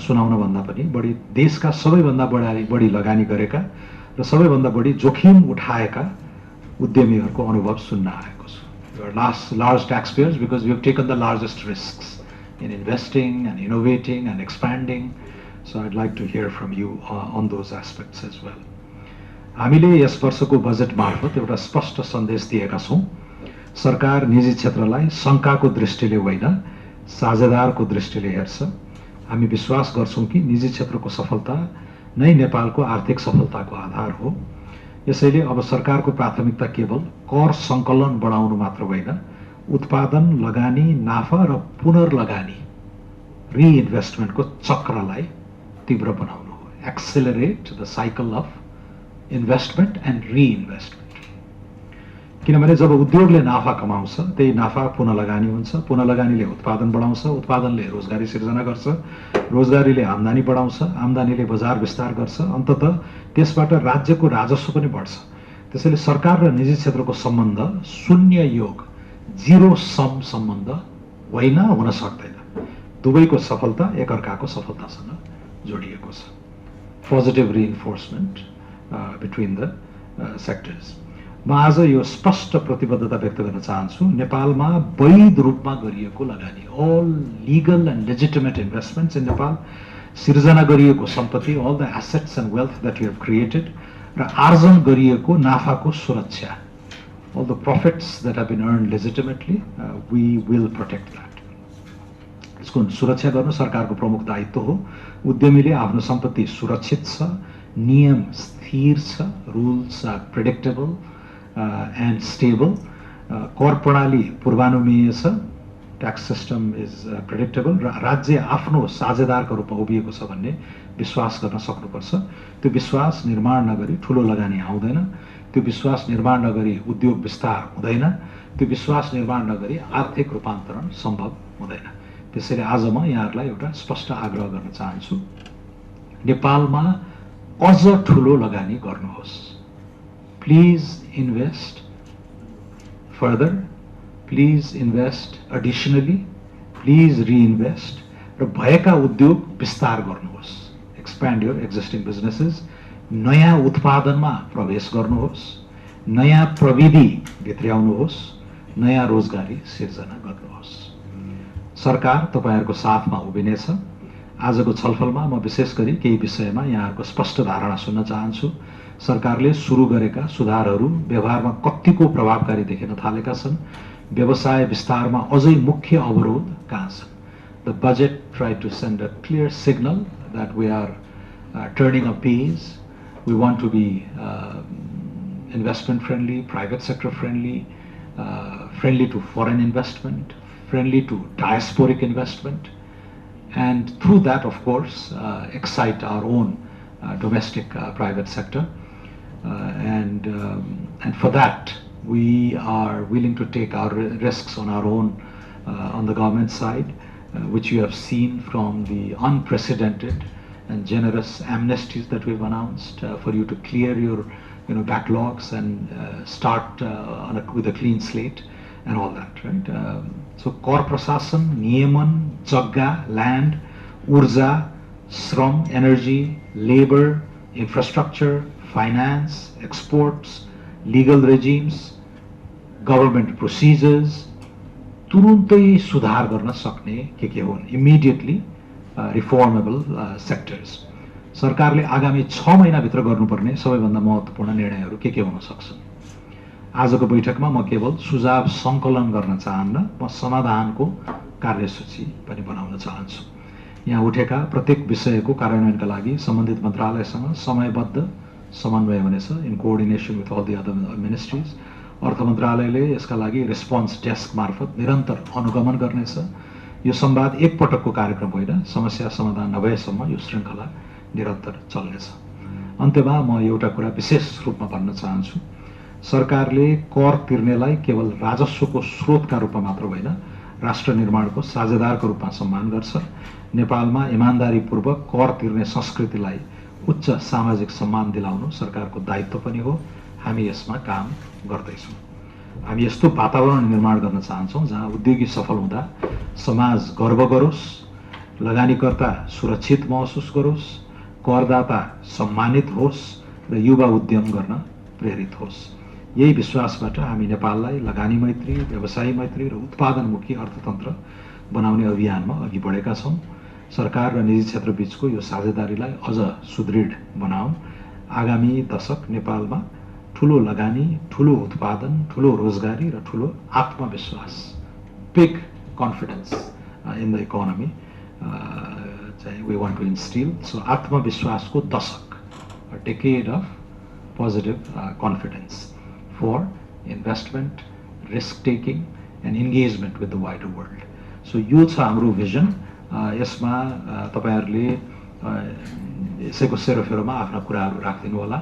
सुनाउन भन्दा पनि बढी देशका सबैभन्दा बढी लगानी गरेका र सबैभन्दा बढी जोखिम उठाएका उद्यमीहरूको अनुभव सुन्न आएको छु. You are large taxpayers because we have taken the largest risks in investing and innovating and expanding. So I'd like to hear from you on those aspects as well. हामीले यस वर्षको बजेट मार्फत एउटा स्पष्ट सन्देश दिएका छौं. सरकार निजी क्षेत्रलाई शंकाको दृष्टिले होइन साझेदारको दृष्टिले हेर्छ. हामी विश्वास गर्छौं कि निजी क्षेत्रको सफलता नै नेपालको आर्थिक सफलताको आधार हो. यसैले अब सरकारको प्राथमिकता केवल कर संकलन बढाउनु मात्र होइन, उत्पादन, लगानी, नाफा र पुनर्लगानी रिइन्भेस्टमेन्टको चक्रलाई तीव्र बनाउनु हो. Accelerate the cycle of investment and reinvestment. किनभने जब उद्योगले नाफा कमाउँछ त्यही नाफा पुनर्लगानी हुन्छ, पुनर्लगानीले उत्पादन बढाउँछ, उत्पादनले रोजगारी सिर्जना गर्छ, रोजगारीले आम्दानी बढाउँछ, आम्दानीले बजार विस्तार गर्छ, अन्ततः त्यसबाट राज्यको राजस्व पनि बढ्छ. त्यसैले सरकार र निजी क्षेत्रको सम्बन्ध शून्य योग, जिरो सम सम्बन्ध होइन, हुन सक्दैन. दुवैको सफलता एकअर्काको सफलतासँग जोडिएको छ. Positive reinforcement between the sectors. म आज यो स्पष्ट प्रतिबद्धता व्यक्त गर्न चाहन्छु. नेपालमा वैध रूपमा गरिएको लगानी, all legal and legitimate investments in Nepal, सिर्जना गरिएको सम्पत्ति, all the assets and wealth that we have created, र आर्जन गरिएको नाफाको सुरक्षा, all the profits that have been earned legitimately, we will protect that. यसको सुरक्षा गर्नु सरकारको प्रमुख दायित्व हो. उद्यमीले आफ्नो सम्पत्ति सुरक्षित छ, नियम स्थिर छ, rules are predictable and stable, कर प्रणाली पूर्वानुमेय छ, ट्याक्स सिस्टम इज प्रेडिक्टेबल, र राज्य आफ्नो साझेदारको रूपमा उभिएको छ भन्ने विश्वास गर्न सक्नुपर्छ. त्यो विश्वास निर्माण नगरी ठूलो लगानी आउँदैन, त्यो विश्वास निर्माण नगरी उद्योग विस्तार हुँदैन, त्यो विश्वास निर्माण नगरी आर्थिक रूपान्तरण सम्भव हुँदैन. त्यसैले आज म यहाँहरूलाई एउटा स्पष्ट आग्रह गर्न चाहन्छु. नेपालमा अझ ठूलो लगानी गर्नुहोस्. Please invest further, please invest additionally, please reinvest, र भएका उद्योग विस्तार गर्नुहोस्. Expand your existing businesses, नयाँ उत्पादनमा प्रवेश गर्नुहोस्, नयाँ प्रविधि भित्र्याउनुहोस्, नयाँ रोजगारी सिर्जना गर्नुहोस्. सरकार तपाईहरुको साथमा उभिनेछ. आजको छलफलमा म विशेष गरी केही विषयमा यहाँहरुको स्पष्ट धारणा सुन्न चाहन्छु. सरकारले सुरु गरेका सुधारहरू व्यवहारमा कतिको प्रभावकारी देखिन थालेका छन्. व्यवसाय विस्तारमा अझै मुख्य अवरोध कहाँ छन्? The budget tried to send a clear signal that we are turning a page. We want to be investment friendly, private sector friendly, friendly to foreign investment, friendly to diasporic investment, and through that, of course, excite our own domestic private sector. And for that, we are willing to take our risks on our own, on the government side, which you have seen from the unprecedented and generous amnesties that we've announced for you to clear your backlogs and start with a clean slate and all that, right? So कर प्रशासन, नियमन, जग्गा, land, ऊर्जा, श्रम, energy, labor, infrastructure, finance, exports, legal regimes, government procedures, तुरुन्तै सुधार गर्न सक्ने के हुन्? Immediately reformable sectors. सरकारले आगामी 6 महिनाभित्र गर्नुपर्ने सबैभन्दा महत्त्वपूर्ण निर्णयहरू के हुन सक्छन्? आजको बैठकमा म केवल सुझाव सङ्कलन गर्न चाहन्न, म समाधानको कार्यसूची पनि बनाउन चाहन्छु. यहाँ उठेका प्रत्येक विषयको कार्यान्वयनका लागि सम्बन्धित मन्त्रालयसँग समयबद्ध समन्वय हुनेछ, in coordination with all the other ministries. अर्थ मन्त्रालयले यसका लागि रेस्पोन्स डेस्क मार्फत निरन्तर अनुगमन गर्नेछ. यो संवाद एक पटकको कार्यक्रम होइन, समस्या समाधान नभएसम्म यो श्रृङ्खला निरन्तर चल्नेछ. अन्त्यमा म एउटा कुरा विशेष रूपमा भन्न चाहन्छु. सरकारले कर तिर्नेलाई केवल राजस्वको स्रोतका रूपमा मात्र होइन, राष्ट्र निर्माणको साझेदारको रूपमा सम्मान गर्छ. नेपालमा इमानदारीपूर्वक कर तिर्ने संस्कृतिलाई उच्च सामाजिक सम्मान दिलाउनु सरकारको दायित्व पनि हो. हामी यसमा काम गर्दैछौँ. हामी यस्तो वातावरण निर्माण गर्न चाहन्छौँ जहाँ उद्योगी सफल हुँदा समाज गर्व गरोस्, लगानीकर्ता सुरक्षित महसुस गरोस्, करदाता सम्मानित होस् र युवा उद्यम गर्न प्रेरित होस्। यही विश्वासबाट हामी नेपाललाई लगानी मैत्री, व्यवसायी मैत्री र उत्पादनमुखी अर्थतन्त्र बनाउने अभियानमा अघि बढेका छौँ। सरकार र निजी क्षेत्र बीचको यो साझेदारीलाई अझ सुदृढ बनाऊ। आगामी दशक नेपालमा ठुलो लगानी, ठुलो उत्पादन, ठुलो रोजगारी र ठुलो आत्मविश्वास, big confidence in the economy चाहिँ we want to instil. So आत्मविश्वासको दशक, a decade of positive confidence for investment, risk taking and engagement with the wider world. So यो छ हाम्रो भिजन। यसमा तपाईहरूले यसैको सेरोफेरोमा आफ्ना कुराहरू राखिदिनु होला।